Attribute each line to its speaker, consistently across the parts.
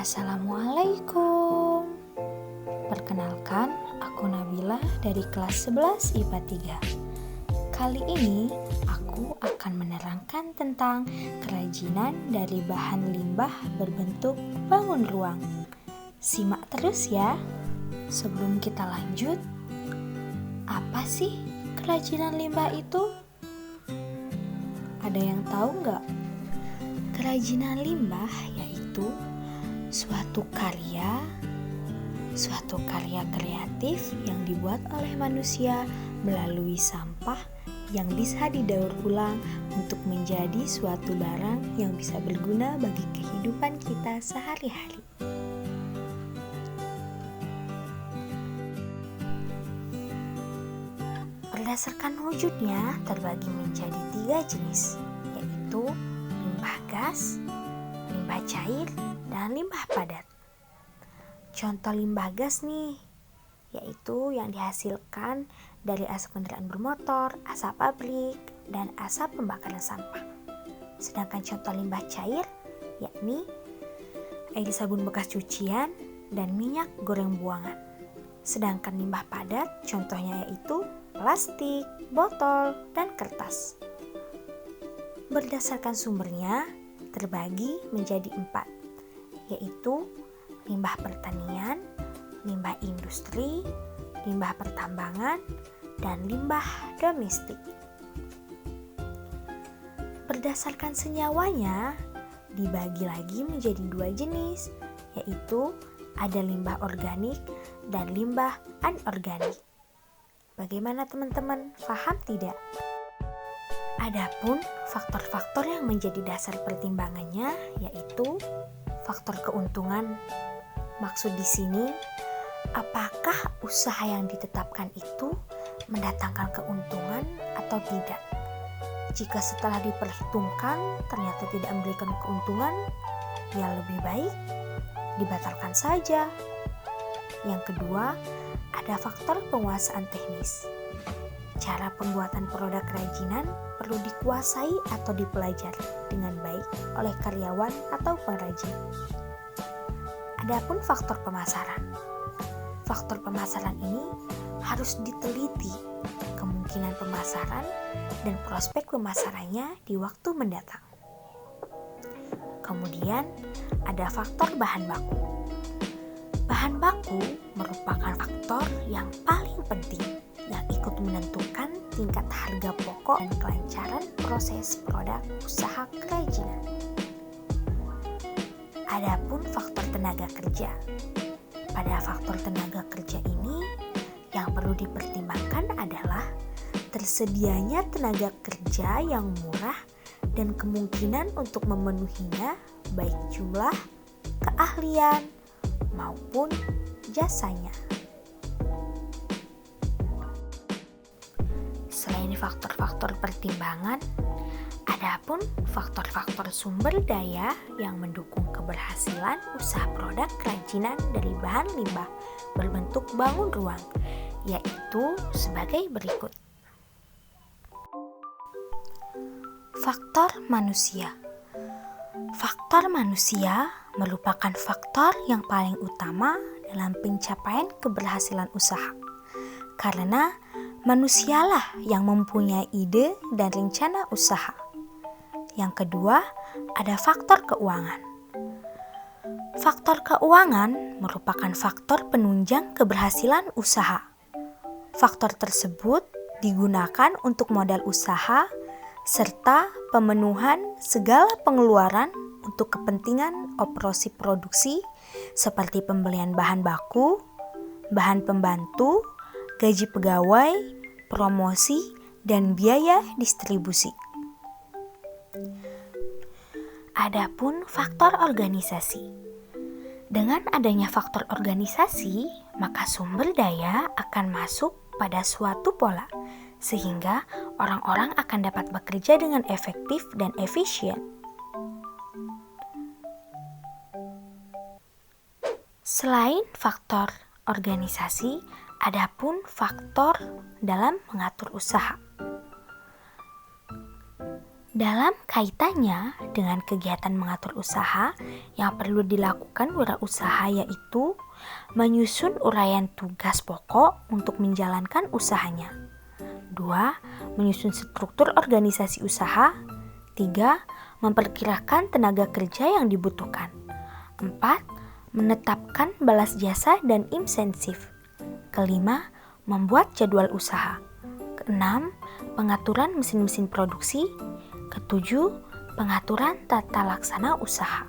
Speaker 1: Assalamualaikum. Perkenalkan, aku Nabila dari kelas 11 IPA 3. Kali ini aku akan menerangkan tentang kerajinan dari bahan limbah berbentuk bangun ruang. Simak terus ya. Sebelum kita lanjut, apa sih kerajinan limbah itu? Ada yang tahu nggak? Kerajinan limbah yaitu suatu karya kreatif yang dibuat oleh manusia melalui sampah yang bisa didaur ulang untuk menjadi suatu barang yang bisa berguna bagi kehidupan kita sehari-hari. Berdasarkan wujudnya terbagi menjadi 3 jenis, yaitu limbah gas, limbah cair, dan limbah padat. Contoh limbah gas nih, yaitu yang dihasilkan dari asap kendaraan bermotor, asap pabrik, dan asap pembakaran sampah. Sedangkan contoh limbah cair, yakni air sabun bekas cucian dan minyak goreng buangan. Sedangkan limbah padat, contohnya yaitu plastik, botol, dan kertas. Berdasarkan sumbernya, terbagi menjadi 4, yaitu limbah pertanian, limbah industri, limbah pertambangan, dan limbah domestik. Berdasarkan senyawanya, dibagi lagi menjadi 2 jenis, yaitu ada limbah organik dan limbah anorganik. Bagaimana teman-teman, paham tidak? Adapun faktor-faktor yang menjadi dasar pertimbangannya yaitu faktor keuntungan. Maksud di sini, apakah usaha yang ditetapkan itu mendatangkan keuntungan atau tidak? Jika setelah diperhitungkan ternyata tidak memberikan keuntungan, ya lebih baik dibatalkan saja. Yang kedua, ada faktor penguasaan teknis. Cara pembuatan produk kerajinan perlu dikuasai atau dipelajari dengan baik oleh karyawan atau pengrajin. Adapun faktor pemasaran. Faktor pemasaran ini harus diteliti kemungkinan pemasaran dan prospek pemasarannya di waktu mendatang. Kemudian ada faktor bahan baku. Bahan baku merupakan faktor yang paling penting yang ikut menentukan tingkat harga pokok dan kelancaran proses produk usaha kerajinan. Adapun faktor tenaga kerja. Pada faktor tenaga kerja ini, yang perlu dipertimbangkan adalah tersedianya tenaga kerja yang murah dan kemungkinan untuk memenuhinya baik jumlah, keahlian, maupun jasanya. Selain faktor-faktor pertimbangan, adapun faktor-faktor sumber daya yang mendukung keberhasilan usaha produk kerajinan dari bahan limbah berbentuk bangun ruang, yaitu sebagai berikut. Faktor manusia. Faktor manusia merupakan faktor yang paling utama dalam pencapaian keberhasilan usaha, karena manusialah yang mempunyai ide dan rencana usaha. Yang kedua, ada faktor keuangan. Faktor keuangan merupakan faktor penunjang keberhasilan usaha. Faktor tersebut digunakan untuk modal usaha serta pemenuhan segala pengeluaran untuk kepentingan operasi produksi seperti pembelian bahan baku, bahan pembantu, gaji pegawai, promosi, dan biaya distribusi. Adapun faktor organisasi. Dengan adanya faktor organisasi, maka sumber daya akan masuk pada suatu pola, sehingga orang-orang akan dapat bekerja dengan efektif dan efisien. Selain faktor organisasi, adapun faktor dalam mengatur usaha. Dalam kaitannya dengan kegiatan mengatur usaha yang perlu dilakukan wirausaha yaitu menyusun uraian tugas pokok untuk menjalankan usahanya. 2. Menyusun struktur organisasi usaha. 3. Memperkirakan tenaga kerja yang dibutuhkan. 4. Menetapkan balas jasa dan insentif. Kelima, membuat jadwal usaha. Keenam, pengaturan mesin-mesin produksi. Ketujuh, pengaturan tata laksana usaha.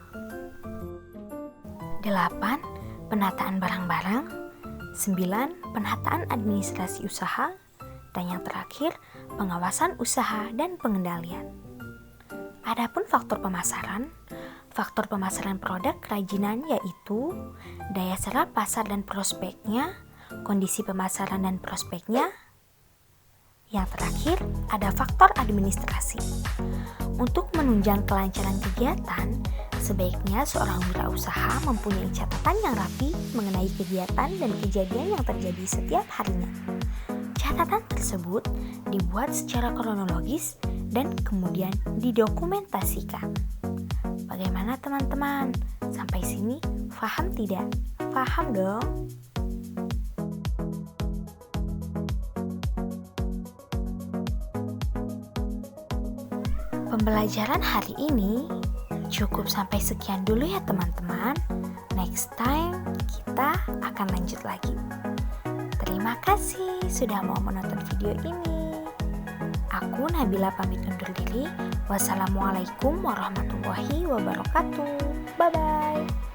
Speaker 1: 8. Penataan barang-barang. 9. Penataan administrasi usaha. Dan yang terakhir, pengawasan usaha dan pengendalian. Adapun faktor pemasaran produk kerajinan yaitu daya serap pasar dan prospeknya, kondisi pemasaran dan prospeknya. Yang terakhir, ada faktor administrasi. Untuk menunjang kelancaran kegiatan, sebaiknya seorang wirausaha mempunyai catatan yang rapi mengenai kegiatan dan kejadian yang terjadi setiap harinya. Catatan tersebut dibuat secara kronologis dan kemudian didokumentasikan. Bagaimana teman-teman? Sampai sini paham tidak? Paham dong? Pembelajaran hari ini cukup sampai sekian dulu ya teman-teman. Next time kita akan lanjut lagi. Terima kasih sudah mau menonton video ini. Aku Nabila pamit undur diri. Wassalamualaikum warahmatullahi wabarakatuh. Bye-bye.